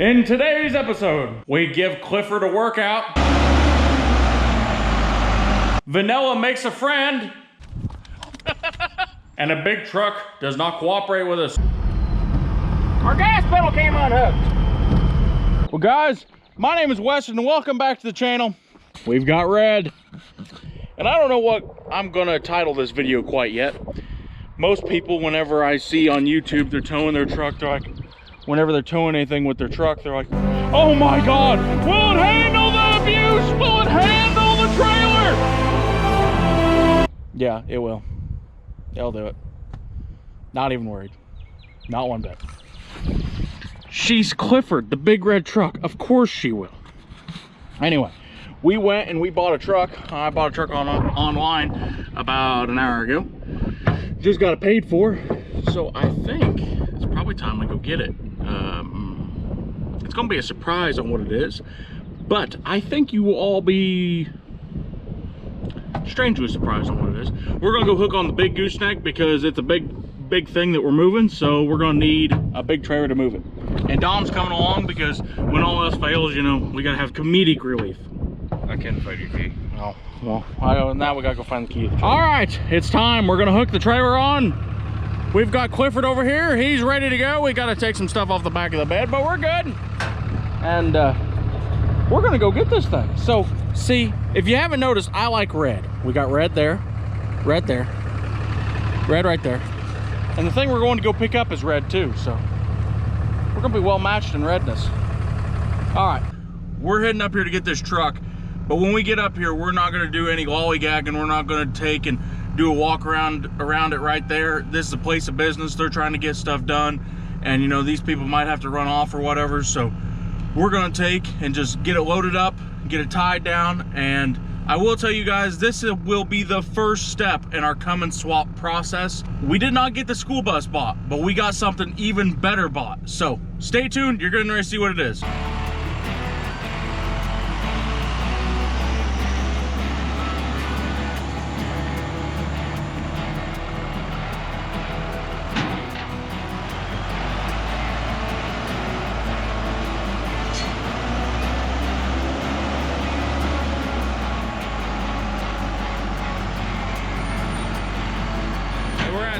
In today's episode, we give Clifford a workout. Vanilla makes a friend. And a big truck does not cooperate with us. Our gas pedal came unhooked. Well guys, my name is Weston and welcome back to the channel. We've got red. And I don't know what I'm gonna title this video quite yet. Most people, whenever I see on YouTube they're towing their truck, they're like, whenever they're towing anything with their truck, they're like, oh my God, will it handle the abuse? Will it handle the trailer? Yeah, it will. They'll do it. Not even worried. Not one bit. She's Clifford, the big red truck. Of course she will. Anyway, we went and we bought a truck. I bought a truck online about an hour ago. Just got it paid for. So I think it's probably time to go get it. It's gonna be a surprise on what it is. But I think you will all be strangely surprised on what it is. We're gonna go hook on the big gooseneck because it's a big thing that we're moving, so we're gonna need a big trailer to move it. And Dom's coming along because when all else fails, you know, we gotta have comedic relief. I can't find your key. Oh, well, now we gotta go find the key to the trailer. All right, it's time. We're gonna hook the trailer on. We've got Clifford over here. He's ready to go. We gotta take some stuff off the back of the bed, but we're good. And we're gonna go get this thing. So, see, if you haven't noticed, I like red. We got red there, red there, red right there. And the thing we're going to go pick up is red too, so we're gonna be well matched in redness. All right, we're heading up here to get this truck, but when we get up here, we're not gonna do any lollygagging. We're not gonna take and do a walk around it right there. This is a place of business. They're trying to get stuff done, and you know, these people might have to run off or whatever, so we're gonna take and just get it loaded up, get it tied down. And I will tell you guys, this will be the first step in our Cummins swap process. We did not get the school bus bought, but we got something even better bought. So stay tuned, you're gonna see what it is.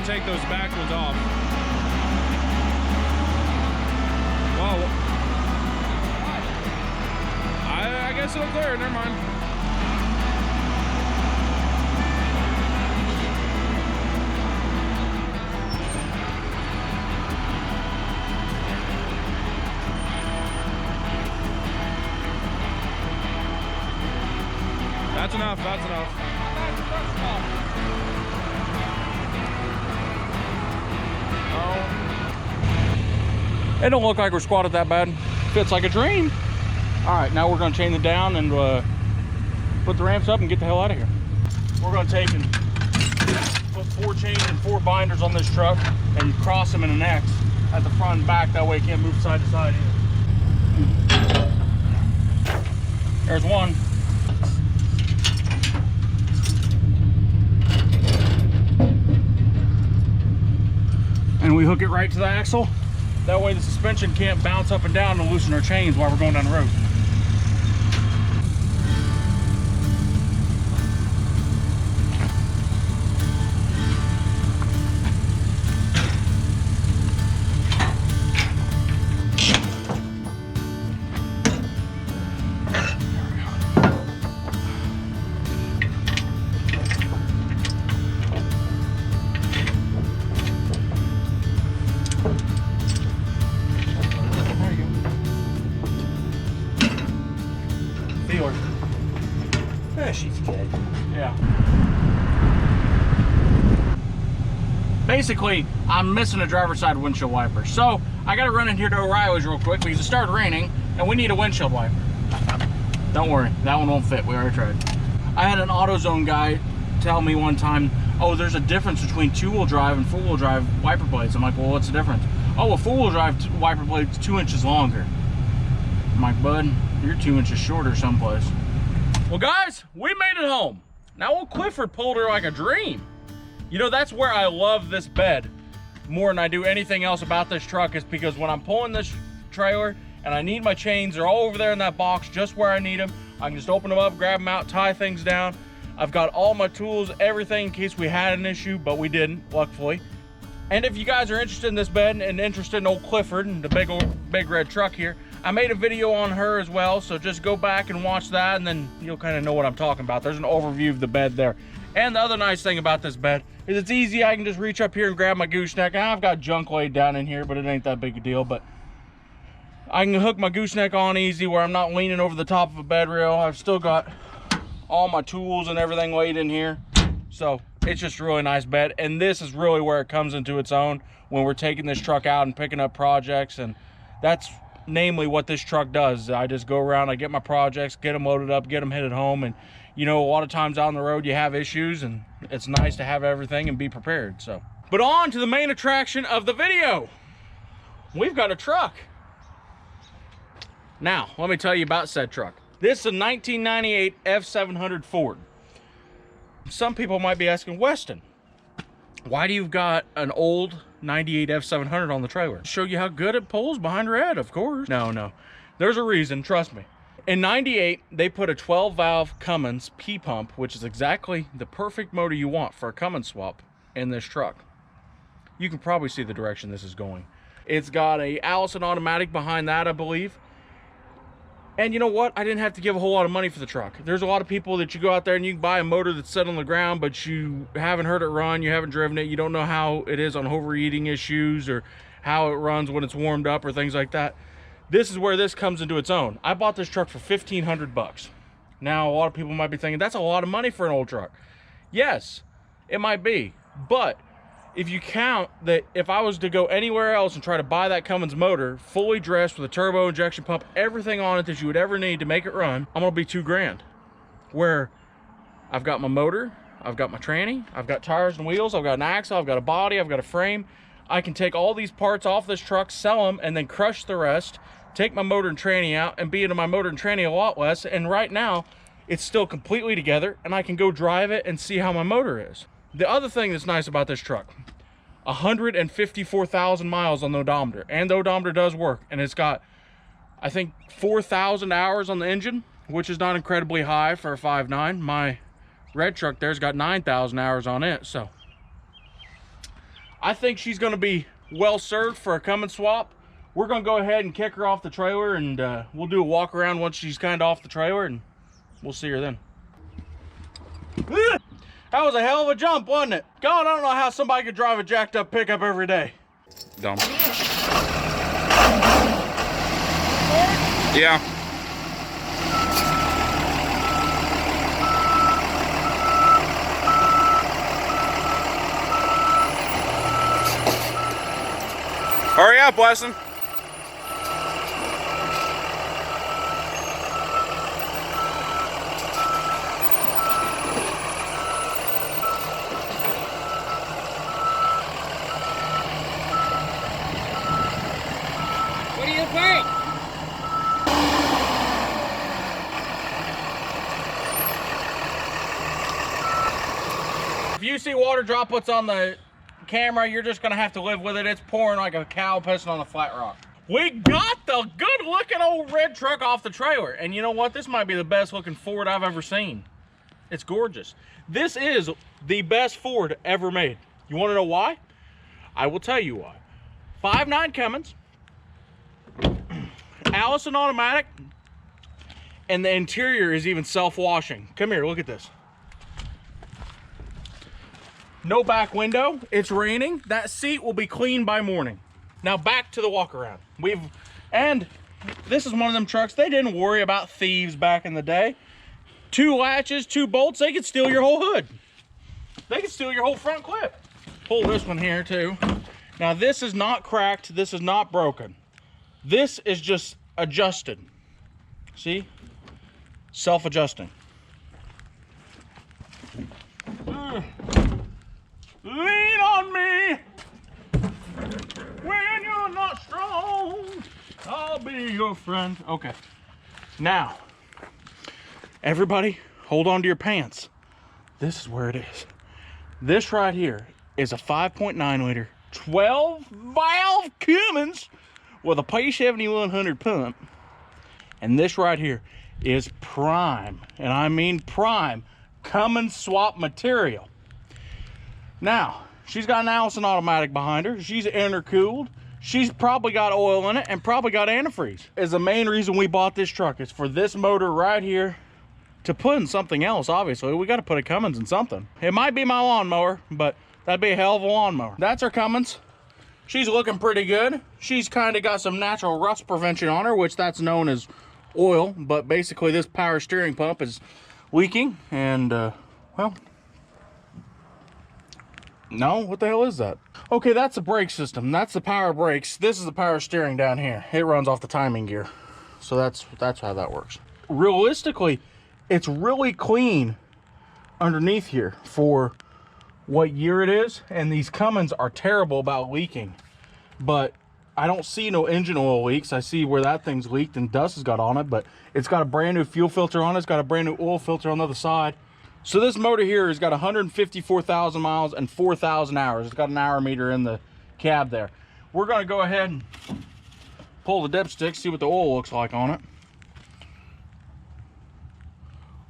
Take those back ones off. Whoa. I guess it'll clear, never mind. That's enough, that's enough. It don't look like we're squatted that bad. Fits like a dream. All right, now we're gonna chain it down and put the ramps up and get the hell out of here. We're gonna take and put 4 chains and 4 binders on this truck and cross them in an X at the front and back. That way it can't move side to side either. There's one. And we hook it right to the axle. That way the suspension can't bounce up and down and loosen our chains while we're going down the road. She's dead. Yeah. Basically, I'm missing a driver's side windshield wiper. So I gotta run in here to O'Reilly's real quick because it started raining and we need a windshield wiper. Don't worry, that one won't fit. We already tried. I had an AutoZone guy tell me one time, oh, there's a difference between 2-wheel drive and 4-wheel drive wiper blades. I'm like, well, what's the difference? Oh, a 4-wheel drive wiper blade's 2 inches longer. I'm like, bud, you're 2 inches shorter someplace. Well guys, we made it home. Now old Clifford pulled her like a dream. You know, that's where I love this bed more than I do anything else about this truck, is because when I'm pulling this trailer and I need my chains. They're all over there in that box, just where I need them. I can just open them up, grab them out, tie things down. I've got all my tools, everything in case we had an issue, but we didn't, luckily. And if you guys are interested in this bed and interested in old Clifford and the big red truck here, I made a video on her as well, so just go back and watch that, and then you'll kind of know what I'm talking about. There's an overview of the bed there. And the other nice thing about this bed is it's easy. I can just reach up here and grab my gooseneck. I've got junk laid down in here, but it ain't that big a deal. But I can hook my gooseneck on easy where I'm not leaning over the top of a bed rail. I've still got all my tools and everything laid in here. So it's just a really nice bed. And this is really where it comes into its own when we're taking this truck out and picking up projects. And that's namely what this truck does. I just go around, I get my projects, get them loaded up, get them headed home. And you know, a lot of times on the road you have issues, and it's nice to have everything and be prepared. So, but on to the main attraction of the video. We've got a truck. Now, let me tell you about said truck. This is a 1998 F700 Ford. Some people might be asking, Weston, why do you got an old 98 F700 on the trailer? Show you how good it pulls behind red, of course. No, there's a reason, trust me. In 98, they put a 12-valve Cummins P-pump, which is exactly the perfect motor you want for a Cummins swap, in this truck. You can probably see the direction this is going. It's got a Allison automatic behind that, I believe. And you know what? I didn't have to give a whole lot of money for the truck. There's a lot of people that you go out there and you can buy a motor that's set on the ground, but you haven't heard it run, you haven't driven it, you don't know how it is on overheating issues or how it runs when it's warmed up or things like that. This is where this comes into its own. I bought this truck for 1,500 bucks. Now, a lot of people might be thinking, that's a lot of money for an old truck. Yes, it might be. But if you count that if I was to go anywhere else and try to buy that Cummins motor, fully dressed with a turbo injection pump, everything on it that you would ever need to make it run, I'm gonna be $2,000. Where I've got my motor, I've got my tranny, I've got tires and wheels, I've got an axle, I've got a body, I've got a frame. I can take all these parts off this truck, sell them, and then crush the rest, take my motor and tranny out, and be into my motor and tranny a lot less. And right now, it's still completely together, and I can go drive it and see how my motor is. The other thing that's nice about this truck, 154,000 miles on the odometer, and the odometer does work, and it's got, I think, 4,000 hours on the engine, which is not incredibly high for a 5.9. My red truck there's got 9,000 hours on it, so I think she's going to be well served for a Cummins swap. We're going to go ahead and kick her off the trailer, and we'll do a walk around once she's kind of off the trailer, and we'll see her then. That was a hell of a jump, wasn't it? God, I don't know how somebody could drive a jacked up pickup every day. Dumb. Yeah. Hurry up, Weston. What do you think? If you see water droplets on the camera, you're just gonna have to live with it. It's pouring like a cow pissing on a flat rock. We got the good looking old red truck off the trailer. And you know what? This might be the best looking Ford I've ever seen. It's gorgeous. This is the best Ford ever made. You wanna know why? I will tell you why. 5.9 Cummins, Allison automatic, and the interior is even self-washing. Come here, look at this. No back window, it's raining. That seat will be clean by morning. Now back to the walk around. And this is one of them trucks, they didn't worry about thieves back in the day. 2 latches, 2 bolts, they could steal your whole hood. They could steal your whole front clip. Pull this one here too. Now this is not cracked, this is not broken. This is just adjusted. See? Self-adjusting. Lean on me when you're not strong. I'll be your friend. Okay. Now, everybody, hold on to your pants. This is where it is. This right here is a 5.9 liter 12-valve Cummins with a P7100 pump, and this right here is prime, and I mean prime, Cummins swap material. Now, she's got an Allison automatic behind her. She's intercooled. She's probably got oil in it and probably got antifreeze. Is the main reason we bought this truck. Is for this motor right here to put in something else. Obviously, we got to put a Cummins in something. It might be my lawnmower, but that'd be a hell of a lawnmower. That's our Cummins. She's looking pretty good. She's kind of got some natural rust prevention on her, which that's known as oil, but basically this power steering pump is leaking, and well, no, what the hell is that? Okay, that's the brake system. That's the power brakes. This is the power steering down here. It runs off the timing gear. So that's how that works. Realistically, it's really clean underneath here for what year it is, and these Cummins are terrible about leaking. But I don't see no engine oil leaks. I see where that thing's leaked and dust has got on it, but it's got a brand new fuel filter on it. It's got a brand new oil filter on the other side. So this motor here has got 154,000 miles and 4,000 hours. It's got an hour meter in the cab there. We're gonna go ahead and pull the dipstick, see what the oil looks like on it.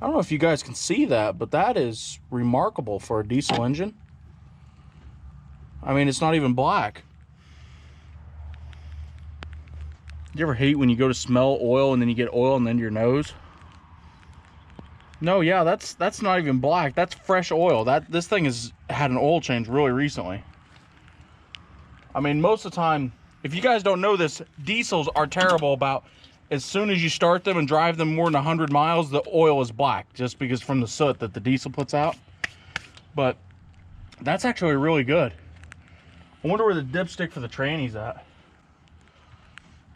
I don't know if you guys can see that, but that is remarkable for a diesel engine. I mean, it's not even black. You ever hate when you go to smell oil and then you get oil and then your nose? No, yeah, that's not even black. That's fresh oil. This thing has had an oil change really recently. I mean, most of the time, if you guys don't know this, diesels are terrible about as soon as you start them and drive them more than 100 miles, the oil is black, just because from the soot that the diesel puts out. But that's actually really good. I wonder where the dipstick for the tranny's at.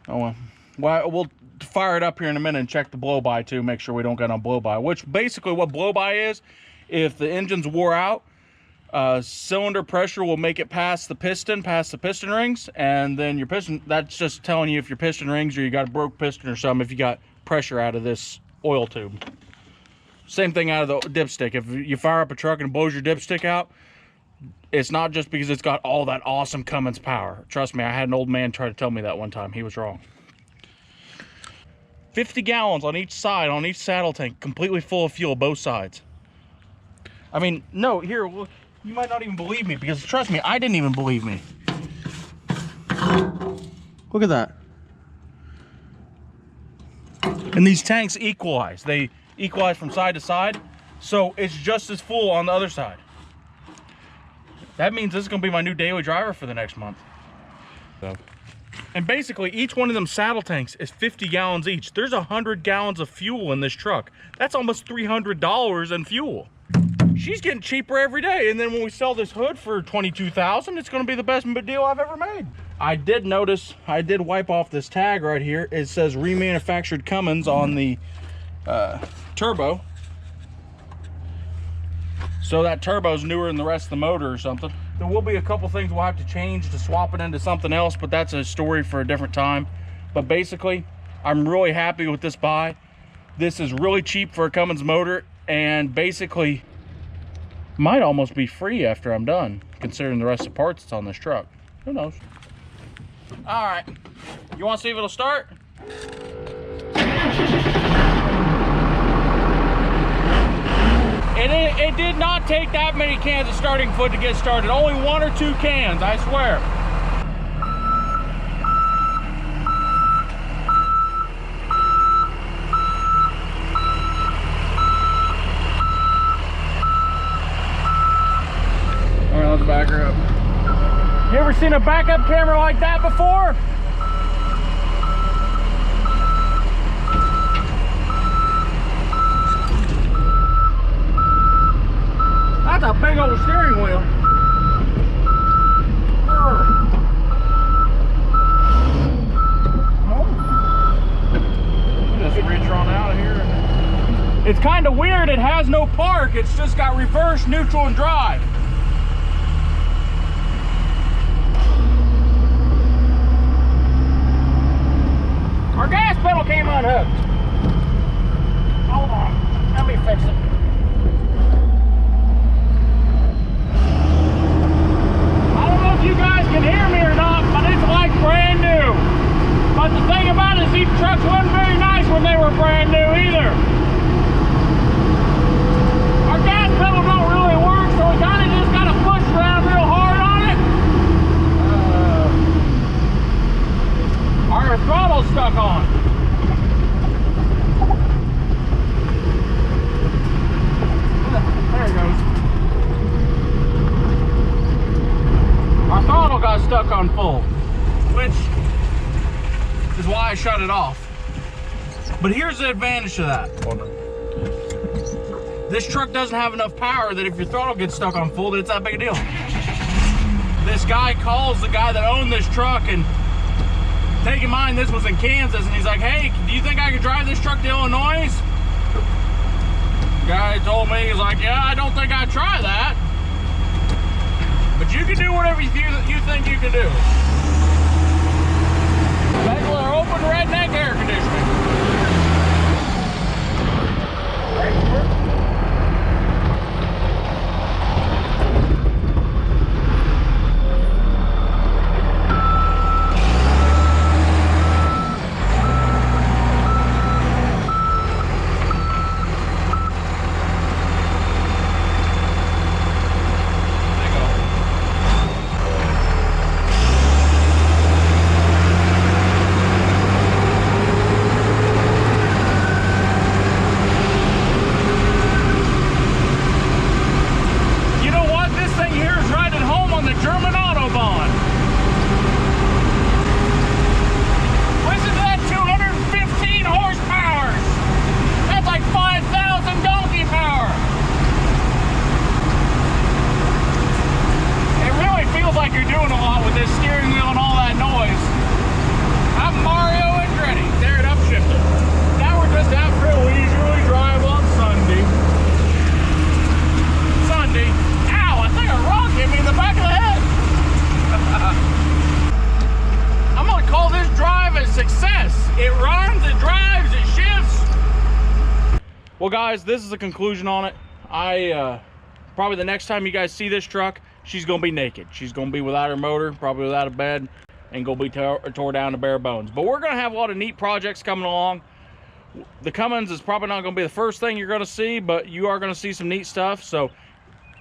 Oh well, we'll fire it up here in a minute and check the blow-by too, make sure we don't get no blow-by. Which basically what blow-by is, if the engine's wore out, cylinder pressure will make it past the piston rings, and then your piston, that's just telling you if your piston rings or you got a broke piston or something, if you got pressure out of this oil tube. Same thing out of the dipstick. If you fire up a truck and it blows your dipstick out, it's not just because it's got all that awesome Cummins power. Trust me, I had an old man try to tell me that one time. He was wrong. 50 gallons on each side, on each saddle tank, completely full of fuel, both sides. I mean, no, here, look, you might not even believe me, because trust me, I didn't even believe me. Look at that. And these tanks equalize. They equalize from side to side, so it's just as full on the other side. That means this is going to be my new daily driver for the next month. And basically, each one of them saddle tanks is 50 gallons each. There's 100 gallons of fuel in this truck. That's almost $300 in fuel. She's getting cheaper every day. And then when we sell this hood for $22,000, it's going to be the best deal I've ever made. I did notice, I did wipe off this tag right here. It says remanufactured Cummins on the turbo. So that turbo's newer than the rest of the motor or something. There will be a couple things we'll have to change to swap it into something else, but that's a story for a different time. But basically, I'm really happy with this buy. This is really cheap for a Cummins motor, and basically might almost be free after I'm done, considering the rest of the parts that's on this truck. Who knows? All right, you want to see if it'll start? It did not take that many cans of starting fluid to get started. Only 1 or 2 cans, I swear. All right, let's back her up. You ever seen a backup camera like that before? That's a big old steering wheel. Just reach on out of here. It's kind of weird. It has no park. It's just got reverse, neutral, and drive. Our gas pedal came unhooked. Hold on. Let me fix it. You guys can hear me or not, but it's like brand new. But the thing about it is these trucks weren't very nice when they were brand new either. Our gas pedal don't really work, so we kind of just got to push around real hard on it. Our throttle's stuck on. There it goes. Our throttle got stuck on full, which is why I shut it off. But here's the advantage to that. This truck doesn't have enough power that if your throttle gets stuck on full, that it's that big a deal. This guy calls the guy that owned this truck, and take in mind this was in Kansas, and he's like, hey, do you think I could drive this truck to Illinois? The guy told me, he's like, yeah, I don't think I'd try that. But you can do whatever you think you can do. Regular open redneck air conditioning. Well guys, this is the conclusion on it. Probably the next time you guys see this truck, she's gonna be naked. She's gonna be without her motor, probably without a bed, and gonna be tore down to bare bones. But we're gonna have a lot of neat projects coming along. The Cummins is probably not gonna be the first thing you're gonna see, but you are gonna see some neat stuff. So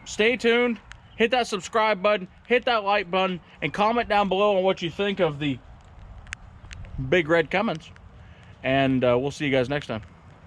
stay tuned, hit that subscribe button, hit that like button, and comment down below on what you think of the big red Cummins. And we'll see you guys next time.